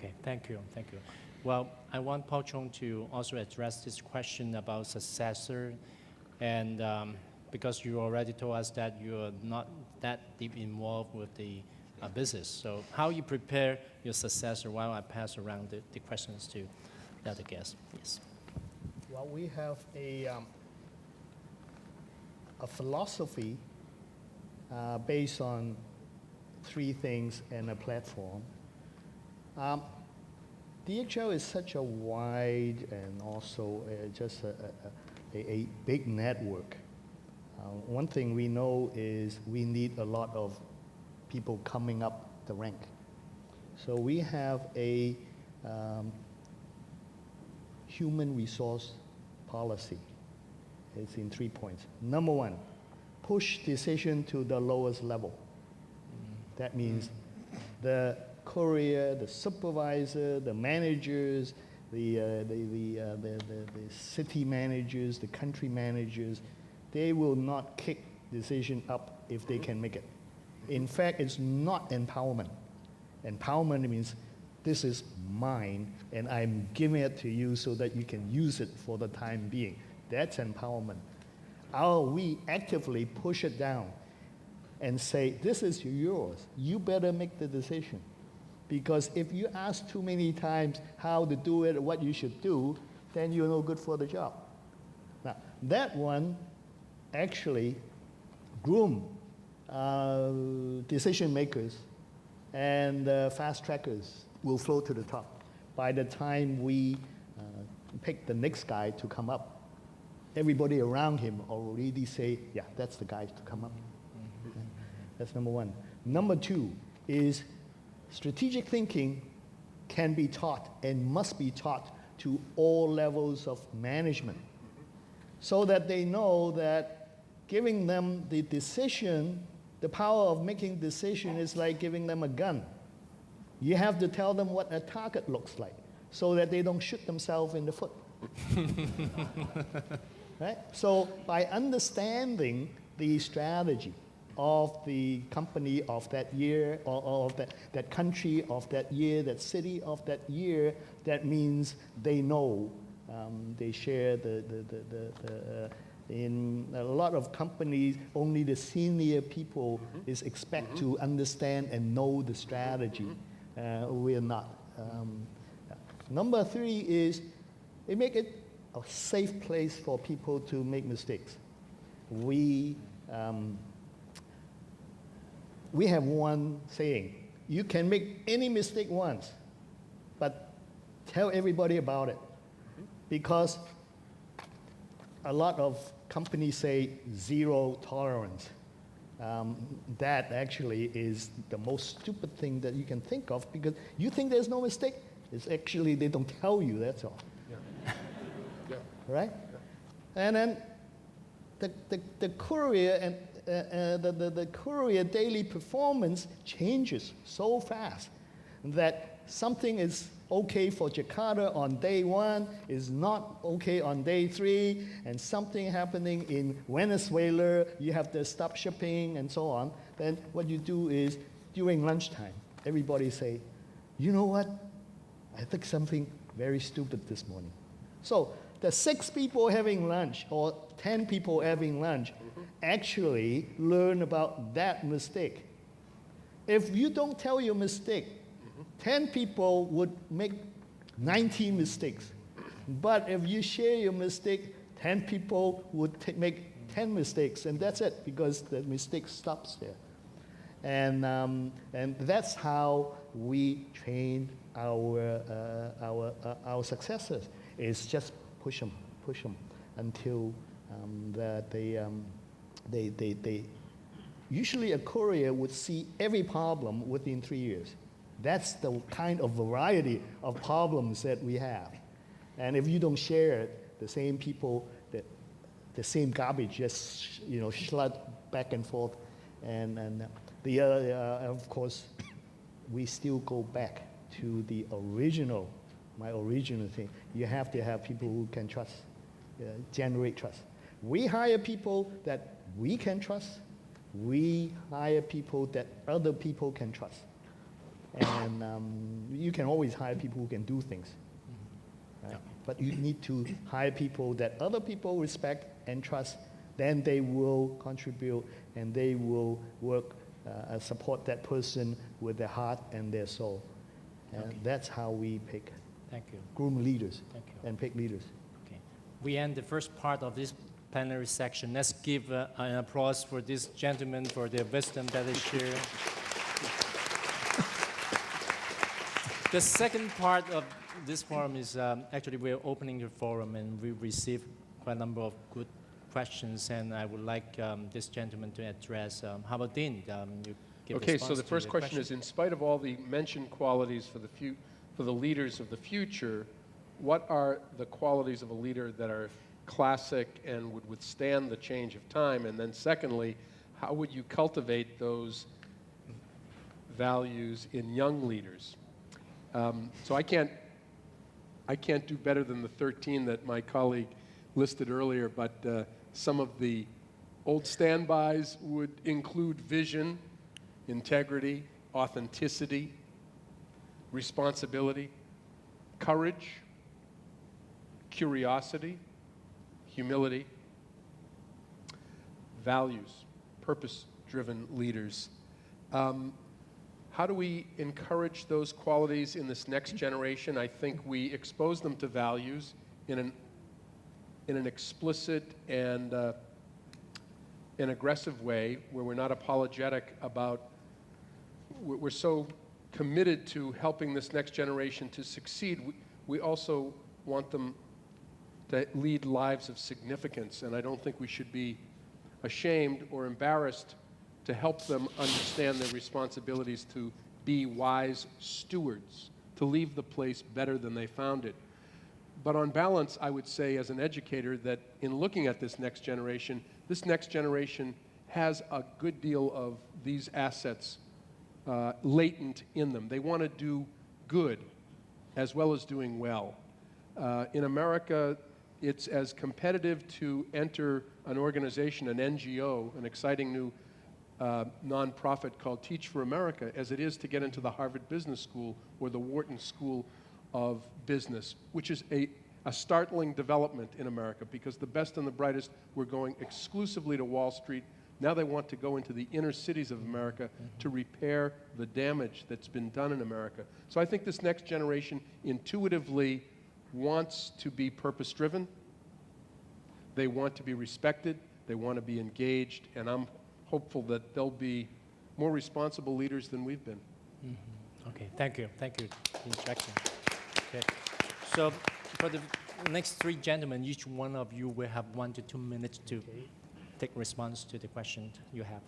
Okay, thank you, thank you. Well, I want Paul Chung to also address this question about successor, and because you already told us that you're not that deep involved with the business, so how you prepare your successor while I pass around the questions to the other guests, yes. Well, we have a philosophy based on three things and a platform. DHL is such a wide and also just a big network. One thing we know is we need a lot of people coming up the rank. So we have a human resource policy. It's in 3 points. Number one, push decision to the lowest level. That means the courier, the supervisor, the managers, the city managers, the country managers, they will not kick decision up if they can make it. In fact, it's not empowerment. Empowerment means this is mine and I'm giving it to you so that you can use it for the time being. That's empowerment. We actively push it down and say, this is yours. You better make the decision. Because if you ask too many times how to do it, what you should do, then you're no good for the job. Now, that one actually groom decision makers and fast trackers will flow to the top. By the time we pick the next guy to come up, everybody around him already say, yeah, that's the guy to come up. Okay. That's number one. Number two is strategic thinking can be taught and must be taught to all levels of management so that they know that giving them the decision, the power of making decision is like giving them a gun. You have to tell them what a target looks like so that they don't shoot themselves in the foot. Right? So by understanding the strategy of the company of that year, or of that country of that year, that city of that year, that means they know, they share in a lot of companies, only the senior people is expect to understand and know the strategy. We're not. Number three is, they make it a safe place for people to make mistakes. We have one saying, you can make any mistake once, but tell everybody about it. Because a lot of companies say zero tolerance. That actually is the most stupid thing that you can think of, because you think there's no mistake. It's actually they don't tell you, that's all. Yeah. Yeah. Right? Yeah. And then the courier and the courier daily performance changes so fast that something is okay for Jakarta on day one is not okay on day three, and something happening in Venezuela, you have to stop shipping and so on. Then what you do is during lunchtime, everybody say, you know what? I think something very stupid this morning. So the 6 people having lunch or 10 people having lunch actually learn about that mistake. If you don't tell your mistake, 10 people would make 19 mistakes. But if you share your mistake, 10 people would make 10 mistakes, and that's it, because the mistake stops there. And that's how we train our successors, is just push them until that they usually a courier would see every problem within 3 years. That's the kind of variety of problems that we have. And if you don't share it, the same people, the same garbage just slid back and forth. And the other, of course, we still go back to the original, my original thing. You have to have people who can trust, generate trust. We hire people that we can trust. We hire people that other people can trust. And you can always hire people who can do things. Right? Yeah. But you need to hire people that other people respect and trust. Then they will contribute and they will work, support that person with their heart and their soul. And Okay. that's how we pick, Thank you. groom leaders Thank you. and pick leaders. Okay. We end the first part of this plenary section. Let's give an applause for this gentleman for their wisdom that they share. The second part of this forum is actually we're opening the forum and we received quite a number of good questions, and I would like this gentleman to address. How about Dean? You give Okay, response so the to first the question is, in spite of all the mentioned qualities for the leaders of the future, what are the qualities of a leader that are classic and would withstand the change of time? And then secondly, how would you cultivate those values in young leaders? So I can't do better than the 13 that my colleague listed earlier, but some of the old standbys would include vision, integrity, authenticity, responsibility, courage, curiosity, humility, values, purpose-driven leaders. How do we encourage those qualities in this next generation? I think we expose them to values in an explicit and an aggressive way, where we're not apologetic about, we're so committed to helping this next generation to succeed. We also want them to lead lives of significance, and I don't think we should be ashamed or embarrassed to help them understand their responsibilities to be wise stewards, to leave the place better than they found it. But on balance, I would say as an educator that in looking at this next generation has a good deal of these assets latent in them. They want to do good as well as doing well. In America, it's as competitive to enter an organization, an NGO, an exciting new nonprofit called Teach for America, as it is to get into the Harvard Business School or the Wharton School of Business, which is a startling development in America, because the best and the brightest were going exclusively to Wall Street. Now they want to go into the inner cities of America to repair the damage that's been done in America. So I think this next generation intuitively wants to be purpose-driven. They want to be respected. They want to be engaged. And I'm hopeful that they'll be more responsible leaders than we've been. Mm-hmm. Okay, thank you. Thank you, Jackson. Okay, so for the next three gentlemen, each one of you will have 1 to 2 minutes to take response to the question you have.